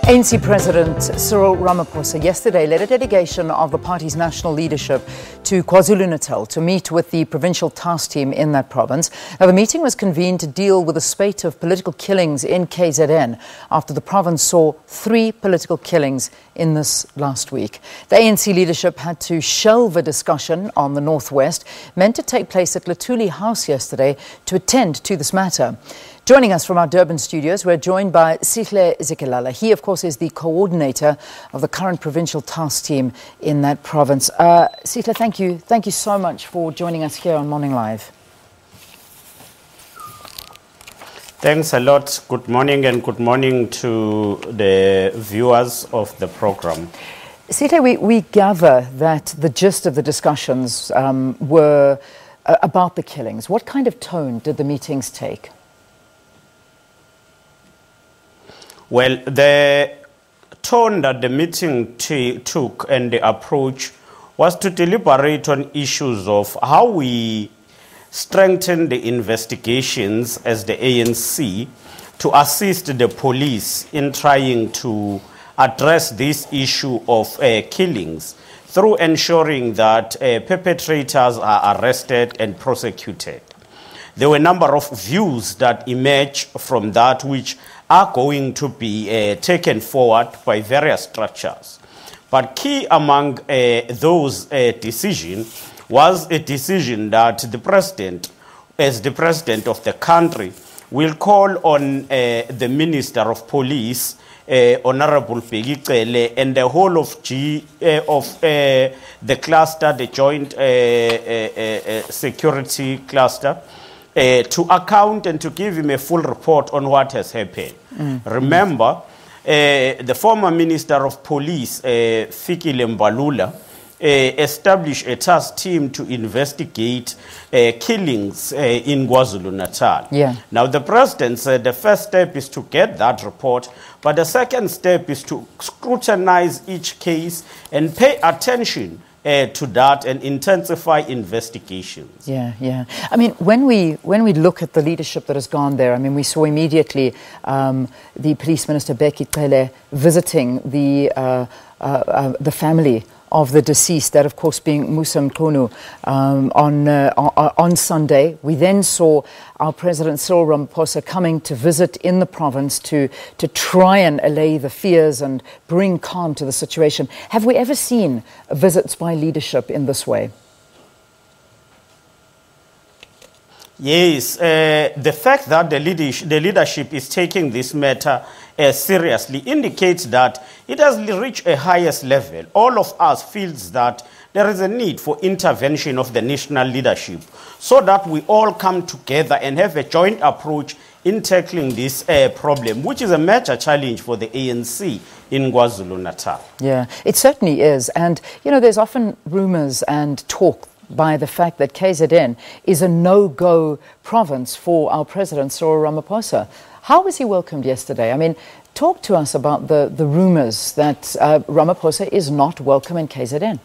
ANC President Cyril Ramaphosa yesterday led a delegation of the party's national leadership to KwaZulu-Natal to meet with the provincial task team in that province. Now, the meeting was convened to deal with a spate of political killings in KZN after the province saw 3 political killings in this last week. The ANC leadership had to shelve a discussion on the northwest meant to take place at Luthuli House yesterday to attend to this matter. Joining us from our Durban Studios, we're joined by Sihle Zikalala. He, of course, is the coordinator of the current provincial task team in that province. Sihle, thank you. Thank you so much for joining us here on Morning Live. Thanks a lot. Good morning, and good morning to the viewers of the program. Sihle, we gather that the gist of the discussions were about the killings. What kind of tone did the meetings take? Well, the tone that the meeting took and the approach was to deliberate on issues of how we strengthen the investigations as the ANC to assist the police in trying to address this issue of killings through ensuring that perpetrators are arrested and prosecuted. There were a number of views that emerged from that which are going to be taken forward by various structures. But key among those decisions was a decision that the president, as the president of the country, will call on the Minister of Police, Honorable Pegicele, and the whole of the cluster, the joint security cluster, to account and to give him a full report on what has happened. Remember, the former Minister of Police, Fikile Mbalula, established a task team to investigate killings in KwaZulu-Natal. Yeah. Now, the president said the first step is to get that report, but the second step is to scrutinize each case and pay attention to that and intensify investigations. Yeah. I mean, when we look at the leadership that has gone there, I mean, we saw immediately the Police Minister Pegicele visiting the family of the deceased, that of course being Musa Mkhunu, on Sunday. We then saw our President Cyril Ramaphosa coming to visit in the province to try and allay the fears and bring calm to the situation. Have we ever seen visits by leadership in this way? Yes, the fact that the leadership is taking this matter seriously indicates that it has reached a highest level. All of us feels that there is a need for intervention of the national leadership so that we all come together and have a joint approach in tackling this problem, which is a major challenge for the ANC in KwaZulu-Natal. Yeah, it certainly is. And, you know, there's often rumors and talk by the fact that KZN is a no-go province for our President Cyril Ramaphosa. How was he welcomed yesterday? I mean, talk to us about the rumors that Ramaphosa is not welcome in KZN.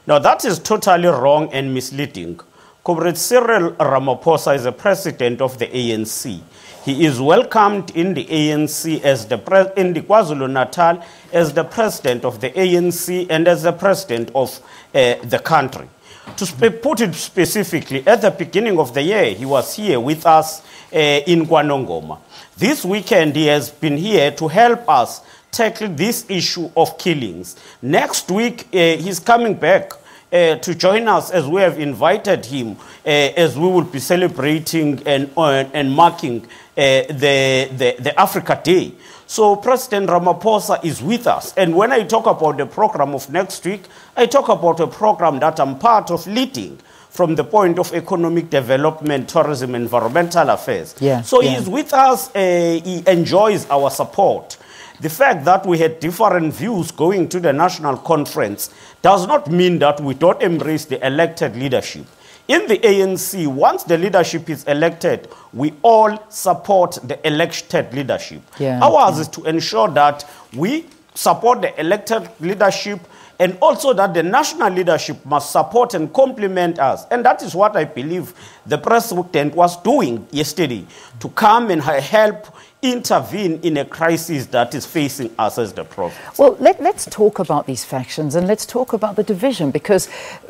Now, that is totally wrong and misleading. Comrade Cyril Ramaphosa is the president of the ANC. He is welcomed in the ANC as in the KwaZulu-Natal as the president of the ANC and as the president of the country. To put it specifically, at the beginning of the year, he was here with us in KwaNongoma. This weekend, he has been here to help us tackle this issue of killings. Next week, he's coming back to join us as we have invited him as we will be celebrating and marking the Africa Day. So President Ramaphosa is with us. And when I talk about the program of next week, I talk about a program that I'm part of leading from the point of economic development, tourism, environmental affairs. So he is with us. He enjoys our support. The fact that we had different views going to the national conference does not mean that we don't embrace the elected leadership. In the ANC, once the leadership is elected, we all support the elected leadership. Ours is to ensure that we support the elected leadership and also that the national leadership must support and complement us. And that is what I believe the president was doing yesterday, to come and help intervene in a crisis that is facing us as the province. Well, let's talk about these factions and let's talk about the division, because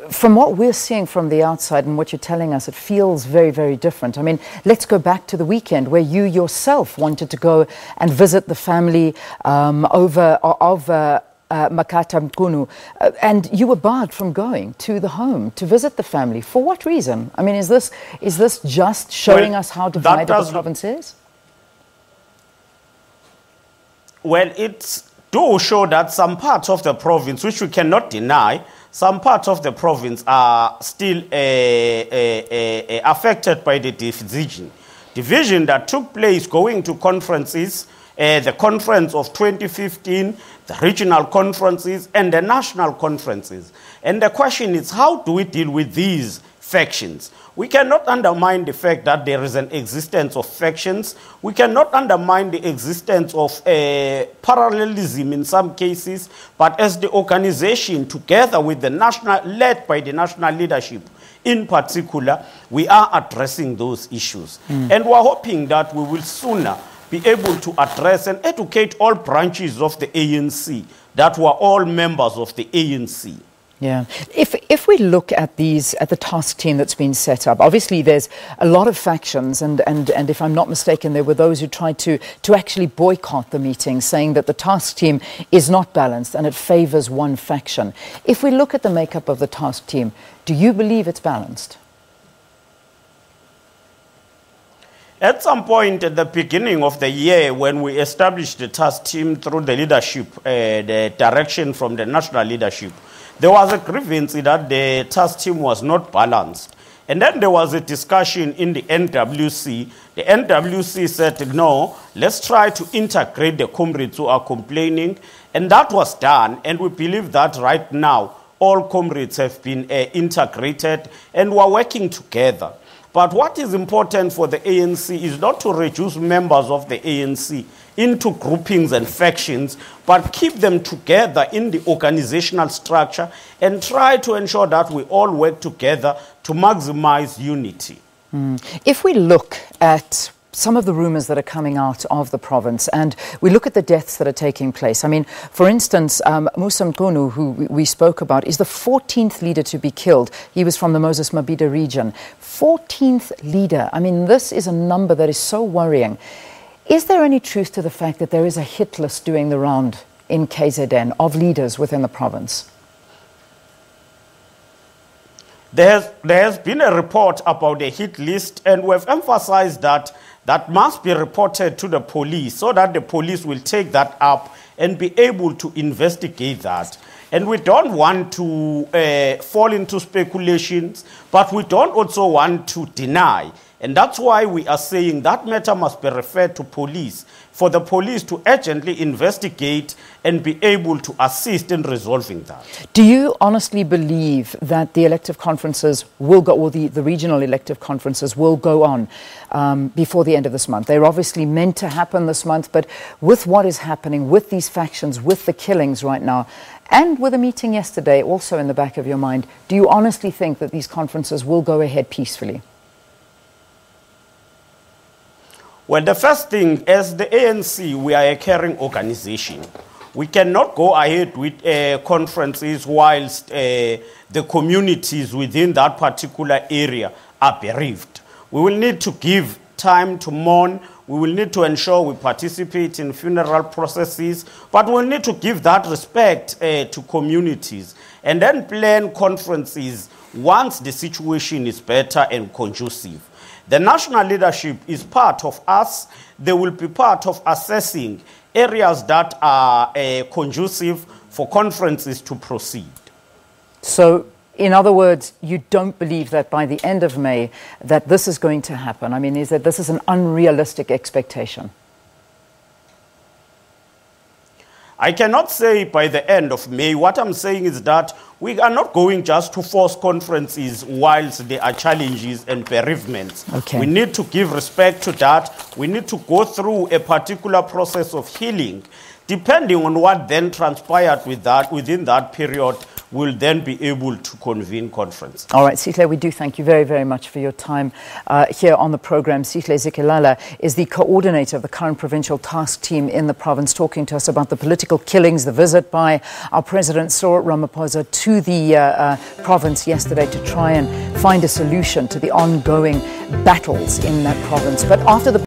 from what we're seeing from the outside and what you're telling us, it feels very, very different. I mean, let's go back to the weekend where you yourself wanted to go and visit the family of Makata Mkunu, and you were barred from going to the home to visit the family. For what reason? I mean, is this just showing us how divided the province is? Well, it does show that some parts of the province, which we cannot deny, some parts of the province are still affected by the division that took place going to conferences, the conference of 2015, the regional conferences, and the national conferences. And the question is, how do we deal with these factions? We cannot undermine the fact that there is an existence of factions. We cannot undermine the existence of parallelism in some cases. But as the organization, together with the led by the national leadership in particular, we are addressing those issues. And we're hoping that we will sooner be able to address and educate all branches of the ANC that were all members of the ANC. Yeah. If we look at the task team that's been set up, obviously there's a lot of factions, and if I'm not mistaken, there were those who tried to actually boycott the meeting, saying that the task team is not balanced and it favors one faction. If we look at the makeup of the task team, do you believe it's balanced? At some point at the beginning of the year, when we established the task team through the leadership, the direction from the national leadership, there was a grievance that the task team was not balanced. And then there was a discussion in the NWC. The NWC said, no, let's try to integrate the comrades who are complaining. And that was done. And we believe that right now, all comrades have been integrated and we're working together. But what is important for the ANC is not to reduce members of the ANC into groupings and factions, but keep them together in the organizational structure and try to ensure that we all work together to maximize unity. If we look at some of the rumors that are coming out of the province, and we look at the deaths that are taking place. I mean, for instance, Musa Mkunu, who we spoke about, is the 14th leader to be killed. He was from the Moses Mabhida region. 14th leader. I mean, this is a number that is so worrying. Is there any truth to the fact that there is a hit list doing the round in KZN of leaders within the province? There has been a report about the hit list, and we've emphasized that must be reported to the police so that the police will take that up and be able to investigate that. And we don't want to fall into speculations, but we don't also want to deny. And that's why we are saying that matter must be referred to police, for the police to urgently investigate and be able to assist in resolving that. Do you honestly believe that the elective conferences will go, or the regional elective conferences will go on before the end of this month? They're obviously meant to happen this month, but with what is happening, with these factions, with the killings right now, and with a meeting yesterday also in the back of your mind, do you honestly think that these conferences will go ahead peacefully? Well, the first thing, as the ANC, we are a caring organization. We cannot go ahead with conferences whilst the communities within that particular area are bereaved. We will need to give time to mourn. We will need to ensure we participate in funeral processes, but we'll need to give that respect to communities and then plan conferences once the situation is better and conducive. The national leadership is part of us. They will be part of assessing areas that are conducive for conferences to proceed. So, in other words, you don't believe that by the end of May that this is going to happen? I mean, is that this is an unrealistic expectation? I cannot say by the end of May. What I'm saying is that we are not going just to force conferences whilst there are challenges and bereavements. Okay. We need to give respect to that. We need to go through a particular process of healing. Depending on what then transpired within that period, we'll then be able to convene conference. All right, Sihle, we do thank you very, very much for your time here on the program. Sihle Zikalala is the coordinator of the current provincial task team in the province, talking to us about the political killings, the visit by our President Cyril Ramaphosa to the province yesterday to try and find a solution to the ongoing battles in that province. But after the